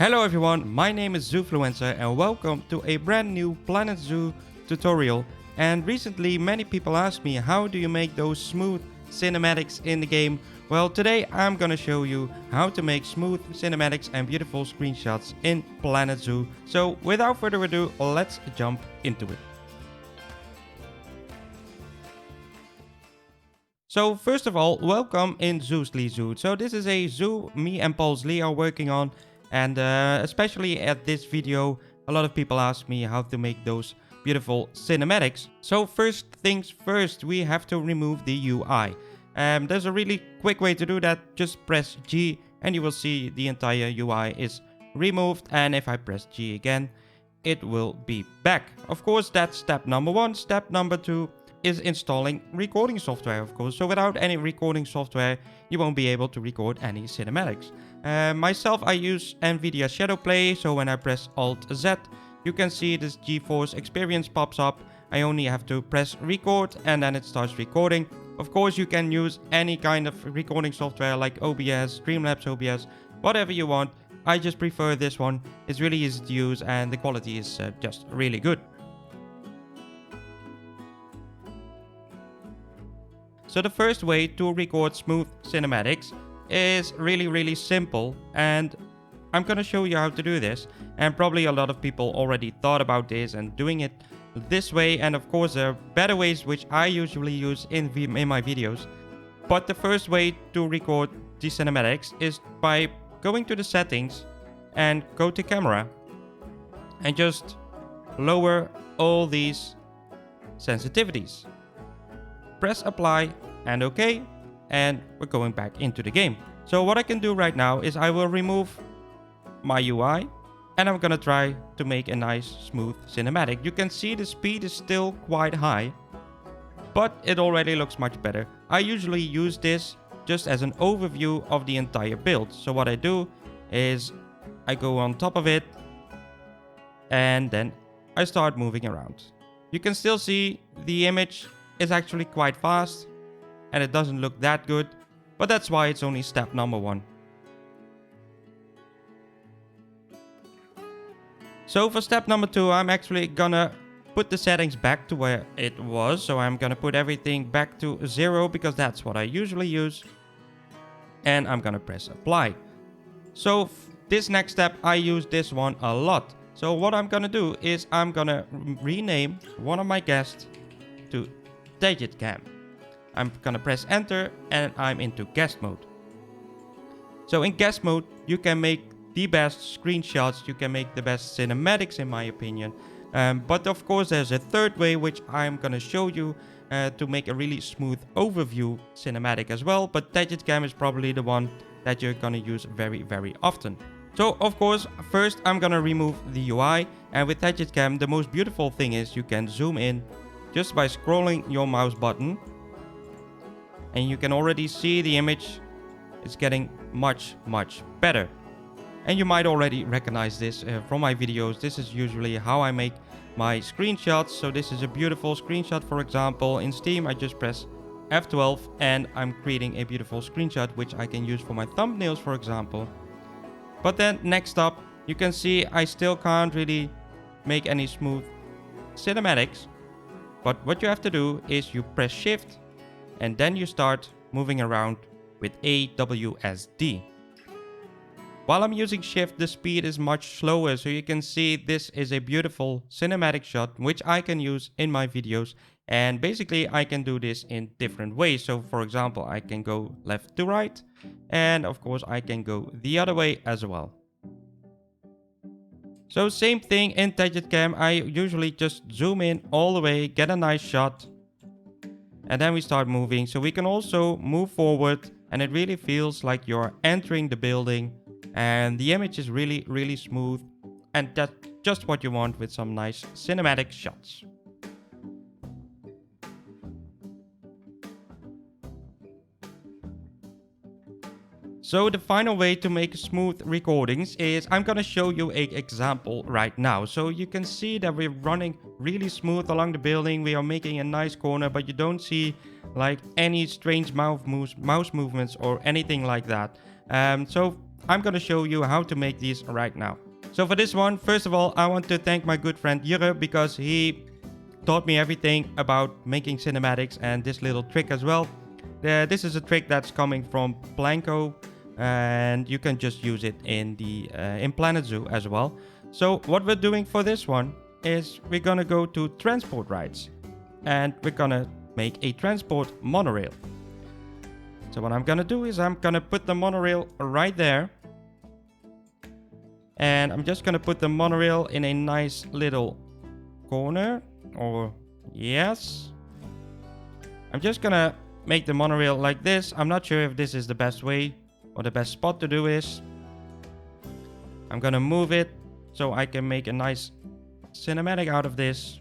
Hello everyone, my name is Zoofluencer and welcome to a brand new Planet Zoo tutorial. And recently many people asked me, how do you make those smooth cinematics in the game? Well, today I'm gonna show you how to make smooth cinematics and beautiful screenshots in Planet Zoo. So without further ado, let's jump into it. So first of all, welcome in Zoosly Zoo. So this is a zoo me and Paul's are working on. And especially at this video, a lot of people ask me how to make those beautiful cinematics. So first things first, we have to remove the UI. There's a really quick way to do that. Just press G and you will see the entire UI is removed. And if I press G again, it will be back. Of course, that's step number one. Step number two is installing recording software, of course. So without any recording software, you won't be able to record any cinematics. Myself, I use NVIDIA Shadowplay, so when I press Alt-Z, you can see this GeForce experience pops up. I only have to press record and then it starts recording. Of course, you can use any kind of recording software like OBS, Streamlabs OBS, whatever you want. I just prefer this one. It's really easy to use and the quality is just really good. So the first way to record smooth cinematics is really simple, and I'm gonna show you how to do this. And probably a lot of people already thought about this and doing it this way, and of course there are better ways which I usually use in my videos. But the first way to record the cinematics is by going to the settings and go to camera and just lower all these sensitivities. Press apply and OK, and we're going back into the game. So what I can do right now is I will remove my UI and I'm gonna try to make a nice smooth cinematic. You can see the speed is still quite high, but it already looks much better. I usually use this just as an overview of the entire build. So what I do is I go on top of it and then I start moving around. You can still see the image is actually quite fast and it doesn't look that good, but that's why it's only step number one. So for step number two, I'm actually gonna put the settings back to where it was. So I'm gonna put everything back to 0 because that's what I usually use. And I'm gonna press apply. So this next step, I use this one a lot. So what I'm gonna do is I'm gonna rename one of my guests to Tegidcam. I'm gonna press enter and I'm into guest mode. So in guest mode, you can make the best screenshots, you can make the best cinematics in my opinion. But of course there's a third way which I'm gonna show you to make a really smooth overview cinematic as well. But Tegidcam is probably the one that you're gonna use very often. So of course, first I'm gonna remove the UI, and with Tegidcam the most beautiful thing is you can zoom in just by scrolling your mouse button. And you can already see the image is getting much better. And you might already recognize this from my videos. This is usually how I make my screenshots. So this is a beautiful screenshot, for example. In Steam, I just press F12 and I'm creating a beautiful screenshot, which I can use for my thumbnails, for example. But then next up, you can see I still can't really make any smooth cinematics. But what you have to do is you press shift and then you start moving around with AWSD. While I'm using shift, the speed is much slower, so you can see this is a beautiful cinematic shot which I can use in my videos. And basically I can do this in different ways. So for example, I can go left to right, and of course I can go the other way as well. So same thing in Tegidcam, I usually just zoom in all the way, get a nice shot, and then we start moving. So we can also move forward and it really feels like you're entering the building, and the image is really smooth, and that's just what you want with some nice cinematic shots. So the final way to make smooth recordings is I'm gonna show you an example right now. So you can see that we're running really smooth along the building. We are making a nice corner, but you don't see like any strange mouse movements or anything like that. So I'm gonna show you how to make these right now. So for this one, first of all, I want to thank my good friend Jure because he taught me everything about making cinematics and this little trick as well. This is a trick that's coming from Planko, and you can just use it in the in Planet Zoo as well. So what we're doing for this one is we're gonna go to transport rides, and we're gonna make a transport monorail. So what I'm gonna do is I'm gonna put the monorail right there. And I'm just gonna put the monorail in a nice little corner. Or yes. I'm just gonna make the monorail like this. I'm not sure if this is the best way or the best spot to do is. I'm gonna move it so I can make a nice cinematic out of this.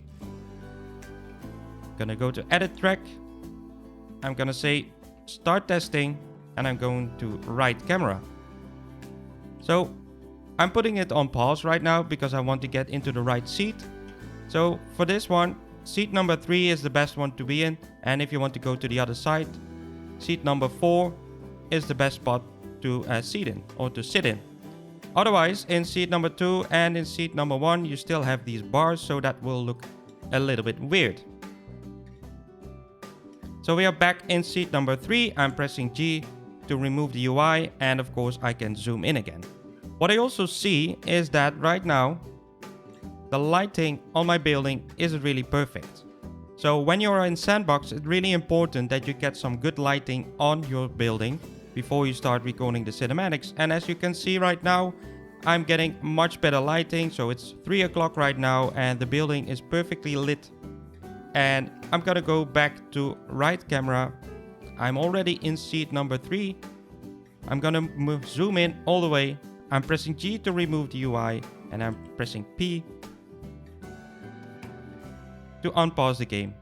Gonna go to edit track. I'm gonna say start testing, and I'm going to right camera. So I'm putting it on pause right now because I want to get into the right seat. So for this one, seat number 3 is the best one to be in. And if you want to go to the other side, seat number 4 is the best spot to sit in or to sit in. Otherwise, in seat number 2 and in seat number 1, you still have these bars, so that will look a little bit weird. So we are back in seat number 3. I'm pressing G to remove the UI, and of course I can zoom in again. What I also see is that right now the lighting on my building isn't really perfect. So when you're in Sandbox, it's really important that you get some good lighting on your building before you start recording the cinematics. And as you can see right now, I'm getting much better lighting. So it's 3 o'clock right now and the building is perfectly lit. And I'm gonna go back to right camera. I'm already in seat number 3. I'm gonna zoom in all the way. I'm pressing G to remove the UI, and I'm pressing P to unpause the game.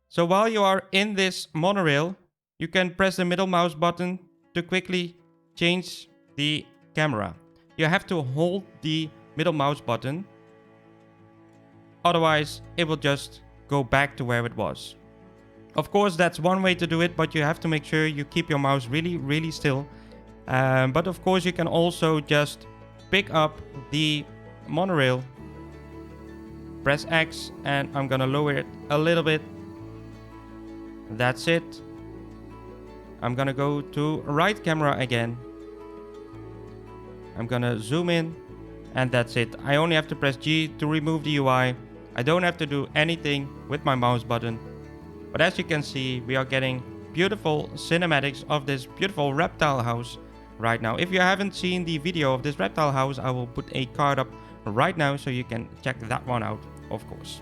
So while you are in this monorail, you can press the middle mouse button to quickly change the camera. You have to hold the middle mouse button, otherwise it will just go back to where it was. Of course, that's one way to do it, but you have to make sure you keep your mouse really still. But of course you can also just pick up the monorail, press X, and I'm gonna lower it a little bit. That's it. I'm gonna go to right camera again. I'm gonna zoom in, and that's it. I only have to press G to remove the UI. I don't have to do anything with my mouse button. But as you can see, we are getting beautiful cinematics of this beautiful reptile house right now. If you haven't seen the video of this reptile house, I will put a card up right now so you can check that one out, of course.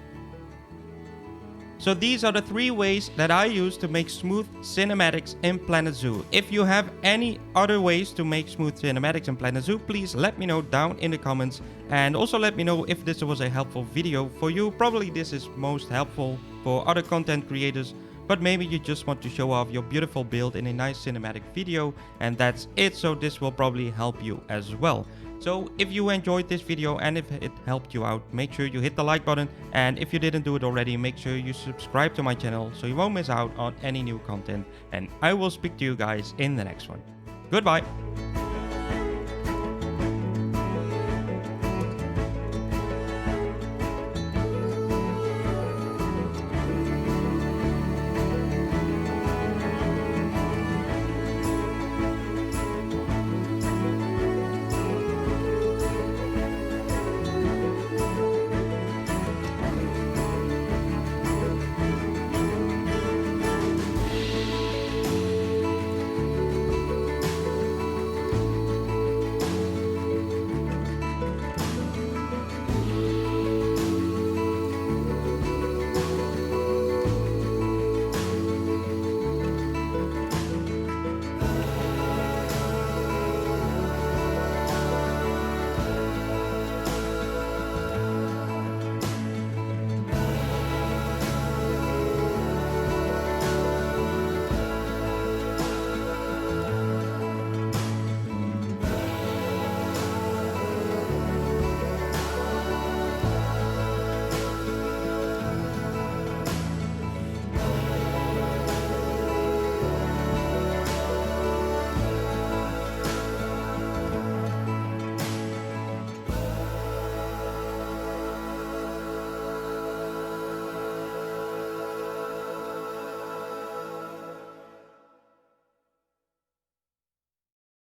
So these are the 3 ways that I use to make smooth cinematics in Planet Zoo. If you have any other ways to make smooth cinematics in Planet Zoo, please let me know down in the comments. And also let me know if this was a helpful video for you. Probably this is most helpful for other content creators, but maybe you just want to show off your beautiful build in a nice cinematic video, and that's it. So this will probably help you as well. So if you enjoyed this video and if it helped you out, make sure you hit the like button. And if you didn't do it already, make sure you subscribe to my channel so you won't miss out on any new content. And I will speak to you guys in the next one. Goodbye.